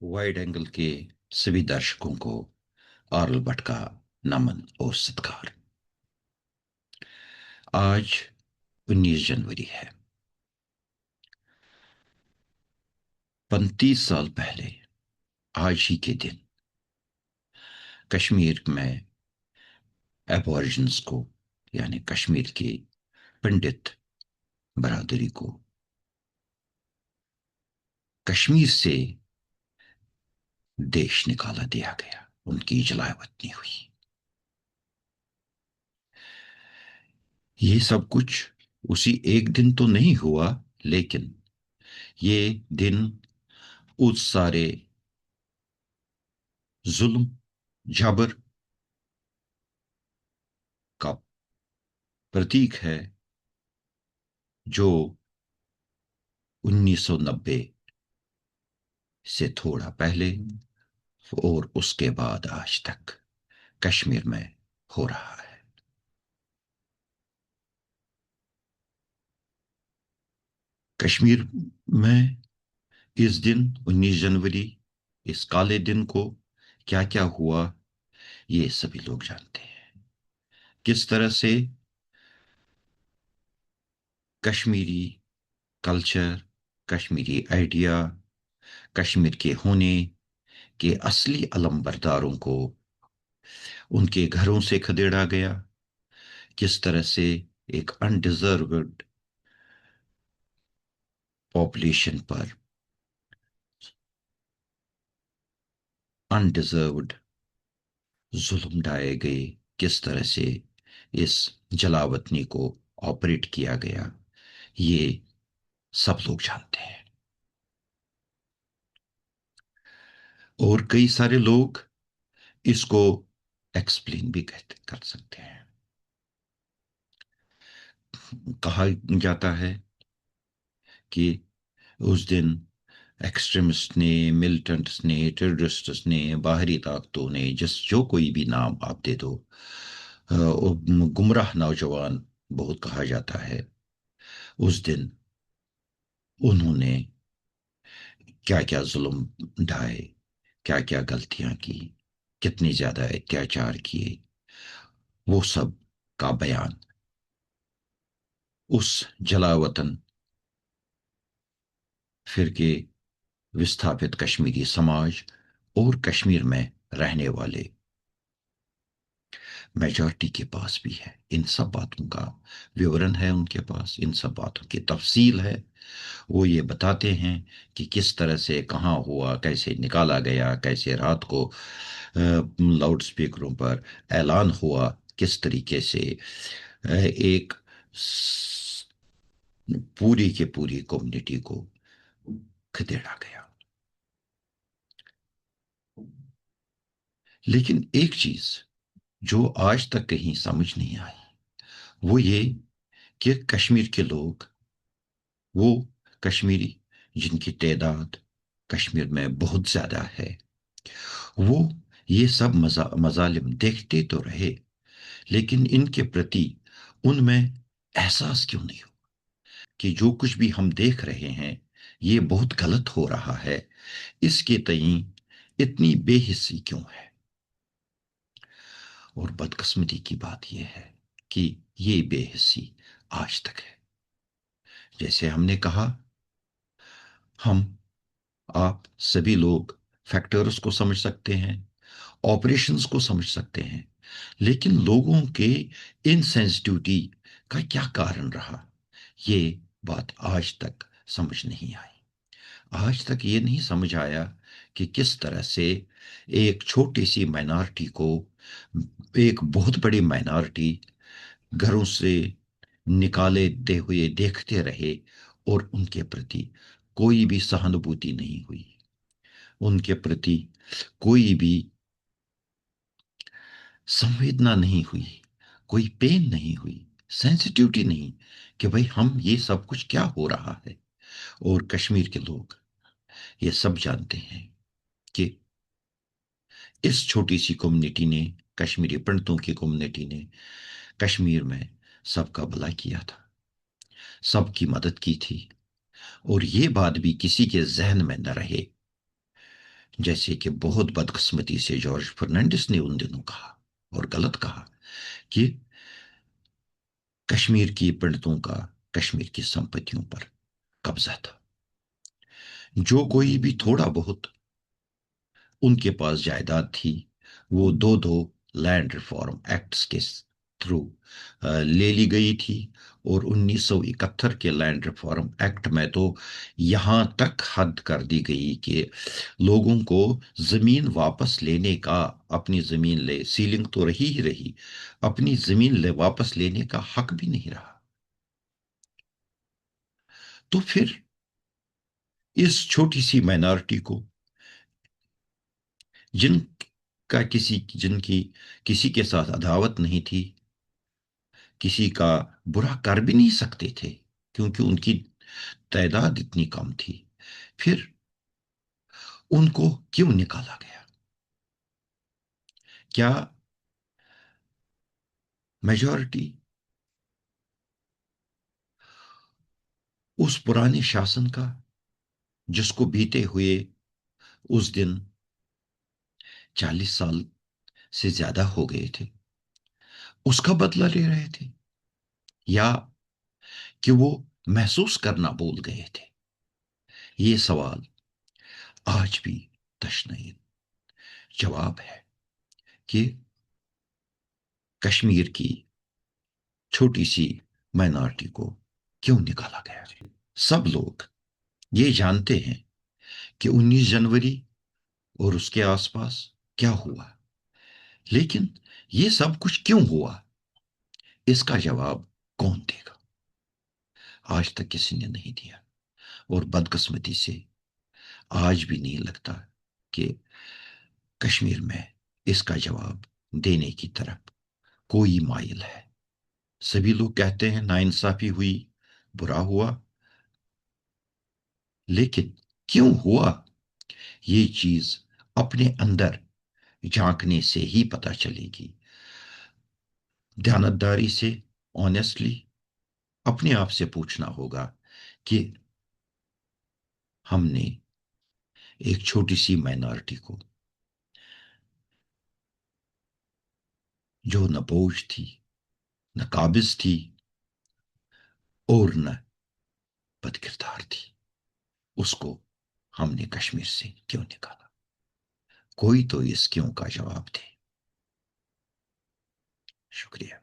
Wide angle के सभी दर्शकों को आर्ल भट्ट का नमन और सत्कार। आज 19 जनवरी है। 35 साल पहले आज ही के दिन कश्मीर में एबॉरिजिन्स को, यानी कश्मीर की पंडित बरादरी को कश्मीर से देश निकाला दिया गया, उनकी जलावतनी हुई। ये सब कुछ उसी एक दिन तो नहीं हुआ, लेकिन ये दिन उस सारे जुल्म, जबर का प्रतीक है जो 1990 से थोड़ा पहले और उसके बाद आज तक कश्मीर में हो रहा है। कश्मीर में इस दिन 19 जनवरी, इस काले दिन को क्या क्या हुआ, ये सभी लोग जानते हैं। किस तरह से कश्मीरी कल्चर, कश्मीरी आइडिया, कश्मीर के होने के असली अलंबरदारों को उनके घरों से खदेड़ा गया, किस तरह से एक अनडिजर्व्ड पॉपुलेशन पर अनडिजर्व्ड जुल्म ढाए गए, किस तरह से इस जलावतनी को ऑपरेट किया गया, ये सब लोग जानते हैं। और कई सारे लोग इसको एक्सप्लेन भी कर सकते हैं। कहा जाता है कि उस दिन एक्सट्रीमिस्ट ने, मिलिटेंट्स ने, टेररिस्ट्स ने, बाहरी ताकतों ने, जो कोई भी नाम आप दे दो, गुमराह नौजवान बहुत कहा जाता है। उस दिन उन्होंने क्या क्या जुल्म ढाए, क्या क्या गलतियां की, कितने ज्यादा अत्याचार किए, वो सब का बयान उस जलावतन फिर के विस्थापित कश्मीरी समाज और कश्मीर में रहने वाले मेजॉरिटी के पास भी है। इन सब बातों का विवरण है उनके पास, इन सब बातों की तफसील है। वो ये बताते हैं कि किस तरह से, कहाँ हुआ, कैसे निकाला गया, कैसे रात को लाउड स्पीकरों पर ऐलान हुआ, किस तरीके से एक पूरी की पूरी कम्युनिटी को खदेड़ा गया। लेकिन एक चीज जो आज तक कहीं समझ नहीं आई, वो ये कि कश्मीर के लोग, वो कश्मीरी जिनकी तादाद कश्मीर में बहुत ज्यादा है, वो ये सब मजालिम देखते तो रहे, लेकिन इनके प्रति उनमें एहसास क्यों नहीं हो कि जो कुछ भी हम देख रहे हैं ये बहुत गलत हो रहा है, इसके तई इतनी बेहिस्सी क्यों है। और बदकिस्मती की बात यह है कि ये बेहिस्सी आज तक है। जैसे हमने कहा, हम, आप सभी लोग फैक्टर्स को समझ सकते हैं, ऑपरेशंस को समझ सकते हैं, लेकिन लोगों के इनसेंसिटिविटी का क्या कारण रहा, ये बात आज तक समझ नहीं आई। आज तक ये नहीं समझ आया कि किस तरह से एक छोटी सी माइनॉरिटी को एक बहुत बड़ी माइनॉरिटी घरों से निकालते हुए देखते रहे और उनके प्रति कोई भी सहानुभूति नहीं हुई, उनके प्रति कोई भी संवेदना नहीं हुई, कोई पेन नहीं हुई, सेंसिटिविटी नहीं कि भाई हम ये सब कुछ क्या हो रहा है। और कश्मीर के लोग ये सब जानते हैं कि इस छोटी सी कम्युनिटी ने, कश्मीरी पंडितों की कम्युनिटी ने कश्मीर में सबका भला किया था, सबकी मदद की थी। और ये बात भी किसी के जहन में न रहे جیسے کہ بہت بدقسمتی سے جارج فرنانڈس نے ان دنوں کہا اور غلط کہا کہ کشمیر کی پنڈتوں کا کشمیر کی سمپتیوں پر قبضہ تھا. جو کوئی بھی تھوڑا بہت ان کے پاس جائیداد تھی وہ دو دو لینڈ ریفارم ایکٹس کے تھرو لے لی گئی تھی. اور 1971 کے لینڈ ریفارم ایکٹ میں تو یہاں تک حد کر دی گئی کہ لوگوں کو زمین واپس لینے کا، اپنی زمین لے، سیلنگ تو رہی ہی رہی، اپنی زمین لے واپس لینے کا حق بھی نہیں رہا. تو پھر اس چھوٹی سی مائنارٹی کو، جن جن کی کسی کے ساتھ عداوت نہیں تھی، کسی کا برا کر بھی نہیں سکتے تھے کیونکہ ان کی تعداد اتنی کم تھی، پھر ان کو کیوں نکالا گیا؟ کیا میجورٹی اس پرانے شاسن کا، جس کو بیتے ہوئے اس دن 40 سال سے زیادہ ہو گئے تھے، اس کا بدلہ لے رہے تھے، یا کہ وہ محسوس کرنا بھول گئے تھے؟ یہ سوال آج بھی تشنئید جواب ہے کہ کشمیر کی چھوٹی سی مائنارٹی کو کیوں نکالا گیا. سب لوگ یہ جانتے ہیں کہ 19 جنوری اور اس کے آس پاس کیا ہوا، لیکن یہ سب کچھ کیوں ہوا، اس کا جواب کون دے گا؟ آج تک کسی نے نہیں دیا، اور بدقسمتی سے آج بھی نہیں لگتا کہ کشمیر میں اس کا جواب دینے کی طرف کوئی مائل ہے. سبھی لوگ کہتے ہیں ناانصافی ہوئی، برا ہوا، لیکن کیوں ہوا یہ چیز اپنے اندر جھانکنے سے ہی پتہ چلے گی. دیانتداری سے، آنےسٹلی اپنے آپ سے پوچھنا ہوگا کہ ہم نے ایک چھوٹی سی مائنارٹی کو، جو نہ بوجھ تھی، نہ قابض تھی، اور نہ بد کردار تھی، اس کو ہم نے کشمیر سے کیوں نکالا؟ کوئی تو اس کیوں کا جواب دے. شکریہ.